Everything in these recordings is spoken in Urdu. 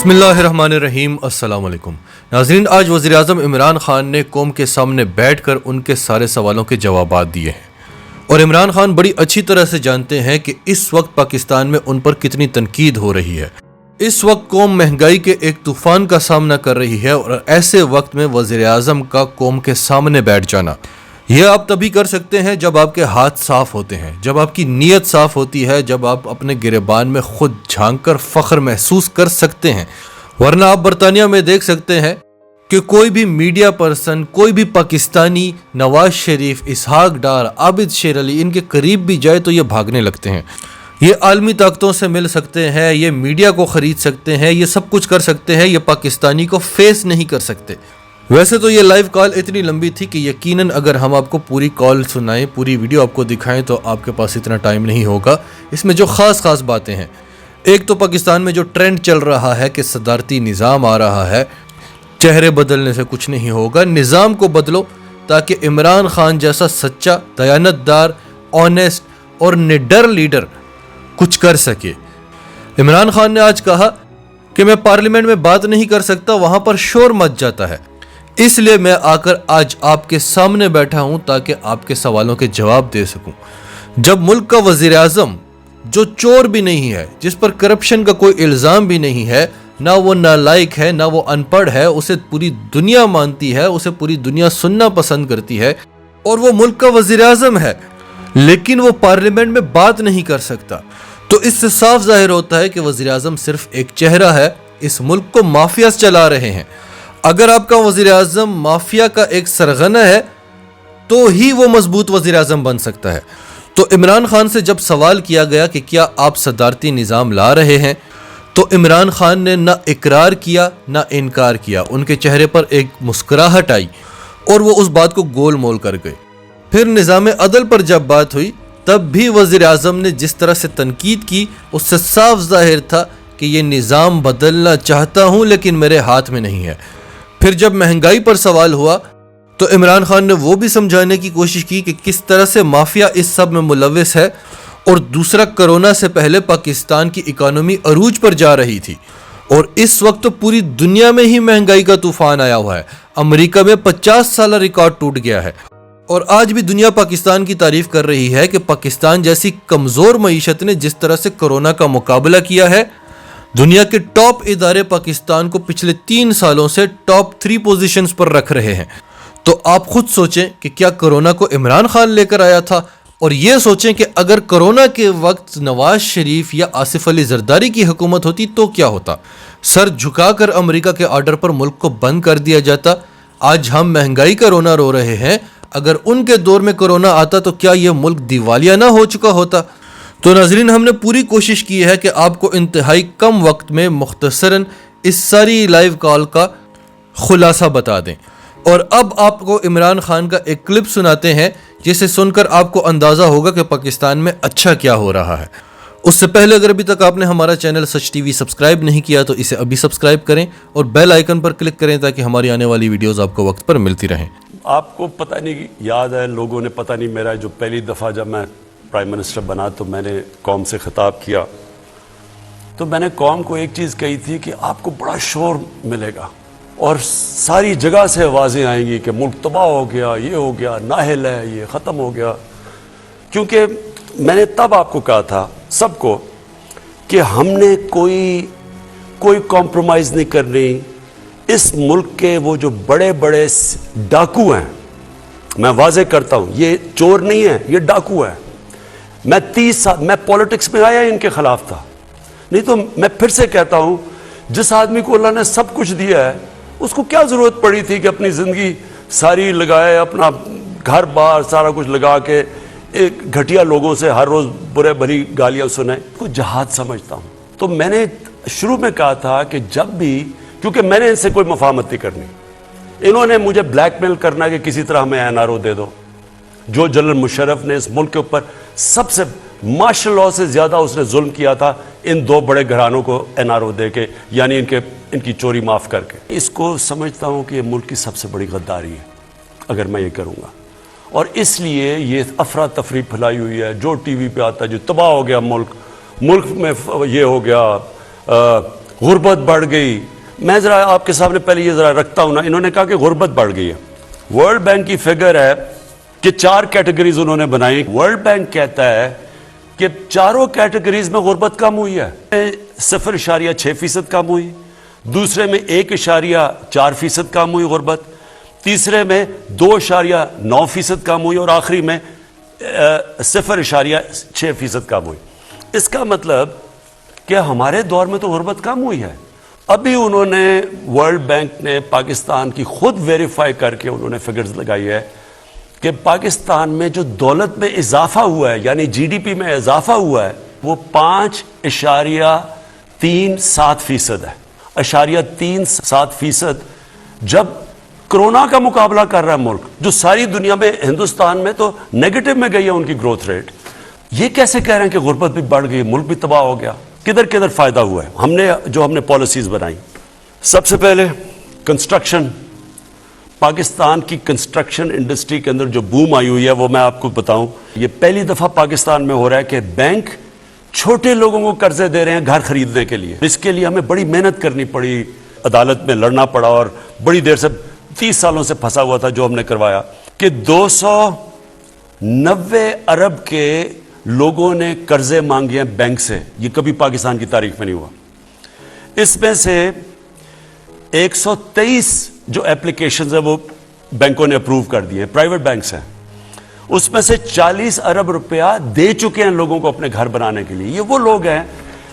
بسم اللہ الرحمن الرحیم۔ السلام علیکم ناظرین، آج وزیر اعظم عمران خان نے قوم کے سامنے بیٹھ کر ان کے سارے سوالوں کے جوابات دیے ہیں، اور عمران خان بڑی اچھی طرح سے جانتے ہیں کہ اس وقت پاکستان میں ان پر کتنی تنقید ہو رہی ہے۔ اس وقت قوم مہنگائی کے ایک طوفان کا سامنا کر رہی ہے، اور ایسے وقت میں وزیر اعظم کا قوم کے سامنے بیٹھ جانا یہ آپ تبھی کر سکتے ہیں جب آپ کے ہاتھ صاف ہوتے ہیں، جب آپ کی نیت صاف ہوتی ہے، جب آپ اپنے گریبان میں خود جھانک کر فخر محسوس کر سکتے ہیں۔ ورنہ آپ برطانیہ میں دیکھ سکتے ہیں کہ کوئی بھی میڈیا پرسن، کوئی بھی پاکستانی نواز شریف، اسحاق ڈار، عابد شیر علی ان کے قریب بھی جائے تو یہ بھاگنے لگتے ہیں۔ یہ عالمی طاقتوں سے مل سکتے ہیں، یہ میڈیا کو خرید سکتے ہیں، یہ سب کچھ کر سکتے ہیں، یہ پاکستانی کو فیس نہیں کر سکتے۔ ویسے تو یہ لائیو کال اتنی لمبی تھی کہ یقیناً اگر ہم آپ کو پوری کال سنائیں، پوری ویڈیو آپ کو دکھائیں تو آپ کے پاس اتنا ٹائم نہیں ہوگا۔ اس میں جو خاص باتیں ہیں، ایک تو پاکستان میں جو ٹرینڈ چل رہا ہے کہ صدارتی نظام آ رہا ہے، چہرے بدلنے سے کچھ نہیں ہوگا، نظام کو بدلو تاکہ عمران خان جیسا سچا، دیانتدار، آنیسٹ اور نڈر لیڈر کچھ کر سکے۔ عمران خان نے آج کہا کہ میں پارلیمنٹ میں بات نہیں کر سکتا، وہاں پر شور مچ جاتا ہے، اس لیے میں آ کر آج آپ کے سامنے بیٹھا ہوں تاکہ آپ کے سوالوں کے جواب دے سکوں۔ جب ملک کا وزیر اعظم جو چور بھی نہیں ہے، جس پر کرپشن کا کوئی الزام بھی نہیں ہے، نہ وہ نالائق ہے، نہ وہ ان پڑھ ہے، اسے پوری دنیا مانتی ہے، اسے پوری دنیا سننا پسند کرتی ہے، اور وہ ملک کا وزیر اعظم ہے، لیکن وہ پارلیمنٹ میں بات نہیں کر سکتا، تو اس سے صاف ظاہر ہوتا ہے کہ وزیر اعظم صرف ایک چہرہ ہے، اس ملک کو مافیاز چلا رہے ہیں۔ اگر آپ کا وزیر اعظم مافیا کا ایک سرغنہ ہے تو ہی وہ مضبوط وزیر اعظم بن سکتا ہے۔ تو عمران خان سے جب سوال کیا گیا کہ کیا آپ صدارتی نظام لا رہے ہیں، تو عمران خان نے نہ اقرار کیا نہ انکار کیا، ان کے چہرے پر ایک مسکراہٹ آئی اور وہ اس بات کو گول مول کر گئے۔ پھر نظام عدل پر جب بات ہوئی تب بھی وزیر اعظم نے جس طرح سے تنقید کی، اس سے صاف ظاہر تھا کہ یہ نظام بدلنا چاہتا ہوں لیکن میرے ہاتھ میں نہیں ہے۔ پھر جب مہنگائی پر سوال ہوا تو عمران خان نے وہ بھی سمجھانے کی کوشش کی کہ کس طرح سے مافیا اس سب میں ملوث ہے، اور دوسرا کرونا سے پہلے پاکستان کی اکانومی عروج پر جا رہی تھی، اور اس وقت تو پوری دنیا میں ہی مہنگائی کا طوفان آیا ہوا ہے۔ امریکہ میں 50 سالہ ریکارڈ ٹوٹ گیا ہے، اور آج بھی دنیا پاکستان کی تعریف کر رہی ہے کہ پاکستان جیسی کمزور معیشت نے جس طرح سے کرونا کا مقابلہ کیا ہے۔ دنیا کے ٹاپ ادارے پاکستان کو پچھلے 3 سالوں سے ٹاپ 3 پوزیشنز پر رکھ رہے ہیں۔ تو آپ خود سوچیں کہ کیا کرونا کو عمران خان لے کر آیا تھا، اور یہ سوچیں کہ اگر کرونا کے وقت نواز شریف یا آصف علی زرداری کی حکومت ہوتی تو کیا ہوتا۔ سر جھکا کر امریکہ کے آرڈر پر ملک کو بند کر دیا جاتا۔ آج ہم مہنگائی کا رونا رو رہے ہیں، اگر ان کے دور میں کرونا آتا تو کیا یہ ملک دیوالیہ نہ ہو چکا ہوتا۔ تو ناظرین، ہم نے پوری کوشش کی ہے کہ آپ کو انتہائی کم وقت میں مختصراً اس ساری لائیو کال کا خلاصہ بتا دیں، اور اب آپ کو عمران خان کا ایک کلپ سناتے ہیں جسے سن کر آپ کو اندازہ ہوگا کہ پاکستان میں اچھا کیا ہو رہا ہے۔ اس سے پہلے اگر ابھی تک آپ نے ہمارا چینل سچ ٹی وی سبسکرائب نہیں کیا تو اسے ابھی سبسکرائب کریں اور بیل آئیکن پر کلک کریں تاکہ ہماری آنے والی ویڈیوز آپ کو وقت پر ملتی رہیں۔ آپ کو پتہ نہیں یاد ہے، لوگوں نے پتہ نہیں، میرا جو پہلی دفعہ جب میں پرائم منسٹر بنا تو میں نے قوم سے خطاب کیا، تو میں نے قوم کو ایک چیز کہی تھی کہ آپ کو بڑا شور ملے گا اور ساری جگہ سے آوازیں آئیں گی کہ ملک تباہ ہو گیا، یہ ہو گیا، نااہل ہے، یہ ختم ہو گیا، کیونکہ میں نے تب آپ کو کہا تھا سب کو کہ ہم نے کوئی کمپرومائز نہیں کرنی۔ اس ملک کے وہ جو بڑے بڑے ڈاکو ہیں، میں واضح کرتا ہوں، یہ چور نہیں ہے، یہ ڈاکو ہے۔ میں 30 سال میں پولیٹکس میں آیا ان کے خلاف تھا، نہیں تو میں پھر سے کہتا ہوں، جس آدمی کو اللہ نے سب کچھ دیا ہے اس کو کیا ضرورت پڑی تھی کہ اپنی زندگی ساری لگائے، اپنا گھر بار سارا کچھ لگا کے ایک گھٹیا لوگوں سے ہر روز برے بھلی گالیاں سنیں۔ کو جہاد سمجھتا ہوں۔ تو میں نے شروع میں کہا تھا کہ جب بھی، کیونکہ میں نے ان سے کوئی مفاہمت نہیں کرنی، انہوں نے مجھے بلیک میل کرنا کہ کسی طرح ہمیں این آر او دے دو۔ جو جنرل مشرف نے اس ملک کے اوپر سب سے مارشل لاء سے زیادہ اس نے ظلم کیا تھا، ان 2 بڑے گھرانوں کو این آر او دے کے، یعنی ان کی چوری معاف کر کے۔ اس کو سمجھتا ہوں کہ یہ ملک کی سب سے بڑی غداری ہے اگر میں یہ کروں گا، اور اس لیے یہ افراتفری پھیلائی ہوئی ہے، جو ٹی وی پہ آتا ہے جو تباہ ہو گیا ملک میں یہ ہو گیا، غربت بڑھ گئی. میں ذرا آپ کے سامنے پہلے یہ ذرا رکھتا ہوں نا. انہوں نے کہا کہ غربت بڑھ گئی ہے. ورلڈ بینک کی فگر ہے کہ 4 کیٹیگریز انہوں نے بنائی. ورلڈ بینک کہتا ہے کہ چاروں کیٹیگریز میں غربت کم ہوئی ہے. 0.6% کم ہوئی, دوسرے میں 1.4% کم ہوئی غربت, تیسرے میں 2.9% کم ہوئی, اور آخری میں 0.6% کم ہوئی. اس کا مطلب کہ ہمارے دور میں تو غربت کم ہوئی ہے. ابھی انہوں نے ورلڈ بینک نے پاکستان کی خود ویریفائی کر کے انہوں نے فگرز لگائی ہے کہ پاکستان میں جو دولت میں اضافہ ہوا ہے, یعنی جی ڈی پی میں اضافہ ہوا ہے, وہ 5.37% ہے. 0.37%. جب کرونا کا مقابلہ کر رہا ہے ملک, جو ساری دنیا میں, ہندوستان میں تو نیگیٹو میں گئی ہے ان کی گروتھ ریٹ, یہ کیسے کہہ رہے ہیں کہ غربت بھی بڑھ گئی, ملک بھی تباہ ہو گیا؟ کدھر کدھر فائدہ ہوا ہے ہم نے پالیسیز بنائی. سب سے پہلے کنسٹرکشن. پاکستان کی کنسٹرکشن انڈسٹری کے اندر جو بوم آئی ہوئی ہے وہ میں آپ کو بتاؤں. یہ پہلی دفعہ پاکستان میں ہو رہا ہے کہ بینک چھوٹے لوگوں کو قرضے دے رہے ہیں گھر خریدنے کے لیے. اس کے لیے ہمیں بڑی محنت کرنی پڑی, عدالت میں لڑنا پڑا, اور بڑی دیر سے 30 سالوں سے پھنسا ہوا تھا جو ہم نے کروایا کہ 290 ارب کے لوگوں نے قرضے مانگے ہیں بینک سے. یہ کبھی پاکستان کی تاریخ میں نہیں ہوا. اس میں سے 123 جو اپلیکیشنز ہیں وہ بینکوں نے اپروو کر دیے ہیں, پرائیویٹ بینکس ہیں. اس میں سے 40 ارب روپیہ دے چکے ہیں لوگوں کو اپنے گھر بنانے کے لیے. یہ وہ لوگ ہیں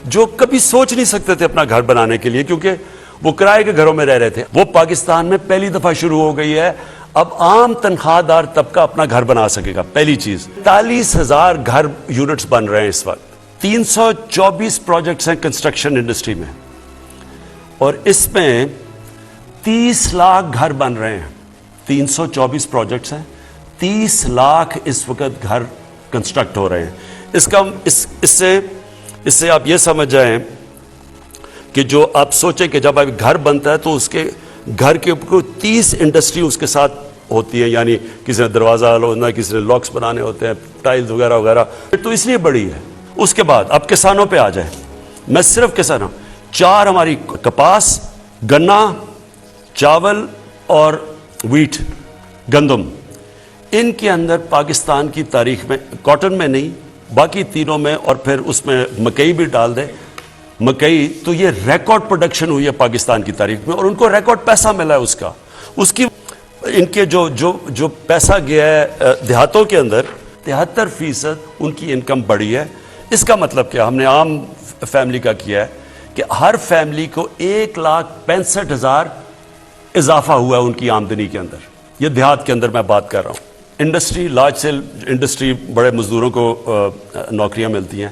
جو کبھی سوچ نہیں سکتے تھے اپنا گھر بنانے کے لیے, کیونکہ وہ کرائے کے گھروں میں رہ رہے تھے. وہ پاکستان میں پہلی دفعہ شروع ہو گئی ہے. اب عام تنخواہ دار طبقہ اپنا گھر بنا سکے گا. پہلی چیز, 43,000 گھر یونٹس بن رہے ہیں اس وقت. 324 پروجیکٹس ہیں کنسٹرکشن انڈسٹری میں, اور اس میں 30 لاکھ گھر بن رہے ہیں. 324 پروجیکٹس ہیں, 30 لاکھ اس وقت گھر کنسٹرکٹ ہو رہے ہیں. اس سے آپ یہ سمجھ جائیں کہ جو آپ سوچیں کہ جب گھر بنتا ہے تو اس کے گھر کے اوپر 30 انڈسٹری اس کے ساتھ ہوتی ہیں, یعنی کسی نے دروازہ ہونا, کسی نے لاکس بنانے ہوتے ہیں, ٹائلز وغیرہ وغیرہ. تو اس لیے بڑی ہے. اس کے بعد اب کسانوں پہ آ جائیں. میں صرف کسانوں, 4 ہماری کپاس, گنا, چاول اور ویٹ, گندم. ان کے اندر پاکستان کی تاریخ میں, کاٹن میں نہیں, باقی تینوں میں, اور پھر اس میں مکئی بھی ڈال دیں, مکئی, تو یہ ریکارڈ پروڈکشن ہوئی ہے پاکستان کی تاریخ میں, اور ان کو ریکارڈ پیسہ ملا ہے اس کی ان کے جو پیسہ گیا ہے دیہاتوں کے اندر, 73% ان کی انکم بڑھی ہے. اس کا مطلب کیا, ہم نے عام فیملی کا کیا ہے کہ ہر فیملی کو 1,65,000 اضافہ ہوا ہے ان کی آمدنی کے اندر. یہ دیہات کے اندر میں بات کر رہا ہوں. انڈسٹری, لارج سیل انڈسٹری, بڑے مزدوروں کو نوکریاں ملتی ہیں.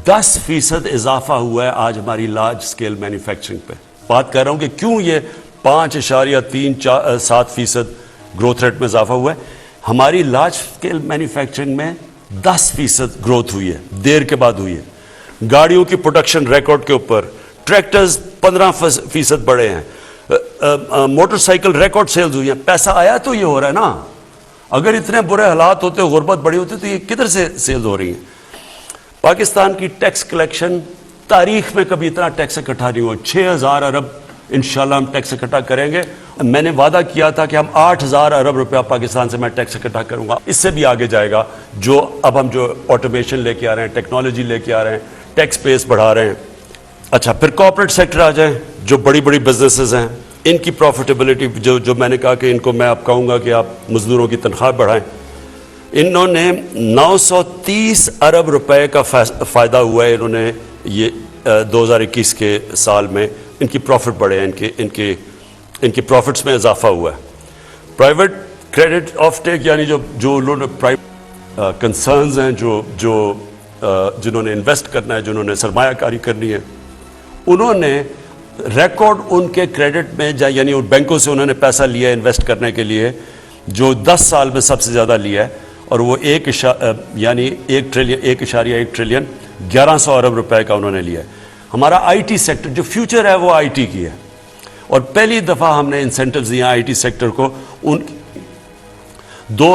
10% اضافہ ہوا ہے آج ہماری لارج سکیل مینوفیکچرنگ پہ. بات کر رہا ہوں کہ کیوں یہ 5.37% گروتھ ریٹ میں اضافہ ہوا ہے. ہماری لارج سکیل مینوفیکچرنگ میں 10% گروتھ ہوئی ہے, دیر کے بعد ہوئی ہے. گاڑیوں کی پروڈکشن ریکارڈ کے اوپر, ٹریکٹرز 15% بڑھے ہیں, موٹر سائیکل ریکارڈ سیلز ہوئی ہیں. پیسہ آیا تو یہ ہو رہا ہے نا. اگر اتنے برے حالات ہوتے, غربت بڑی ہوتی, تو یہ کدھر سے سیلز ہو رہی ہیں؟ پاکستان کی ٹیکس کلیکشن تاریخ میں کبھی اتنا ٹیکس اکٹھا نہیں ہوا. 6,000 ارب انشاءاللہ ہم ٹیکس اکٹھا کریں گے. میں نے وعدہ کیا تھا کہ ہم 8,000 ارب روپیہ پاکستان سے میں ٹیکس اکٹھا کروں گا. اس سے بھی آگے جائے گا. اب ہم جو آٹومیشن لے کے آ رہے ہیں, ٹیکنالوجی لے کے آ رہے ہیں, ٹیکس بیس بڑھا رہے ہیں. اچھا, پھر کارپوریٹ سیکٹر آ جائیں, جو بڑی بڑی بزنسز ہیں, ان کی پروفیٹیبلٹی, جو میں نے کہا کہ ان کو میں اب کہوں گا کہ آپ مزدوروں کی تنخواہ بڑھائیں. انہوں نے 930 ارب روپے کا فائدہ ہوا ہے. انہوں نے یہ 2021 کے سال میں ان کی پروفٹ بڑھے ہیں, ان کی پروفٹس میں اضافہ ہوا ہے. پرائیویٹ کریڈٹ آف ٹیک, یعنی جو انہوں نے پرائیویٹ کنسرنز ہیں, جنہوں نے انویسٹ کرنا ہے, جنہوں نے سرمایہ کاری کرنی ہے, انہوں نے ریکارڈ ان کے کریڈٹ میں, یعنی ان بینکوں سے انہوں نے پیسہ لیا ہے انویسٹ کرنے کے لیے, جو 10 سال میں سب سے زیادہ لیا ہے, اور وہ 1.1 ٹریلین 1100 ارب روپے کا انہوں نے لیا ہے. ہمارا آئی ٹی سیکٹر, جو فیوچر ہے وہ آئی ٹی کی ہے, اور پہلی دفعہ ہم نے انسینٹیوز دیے آئی ٹی سیکٹر کو. 2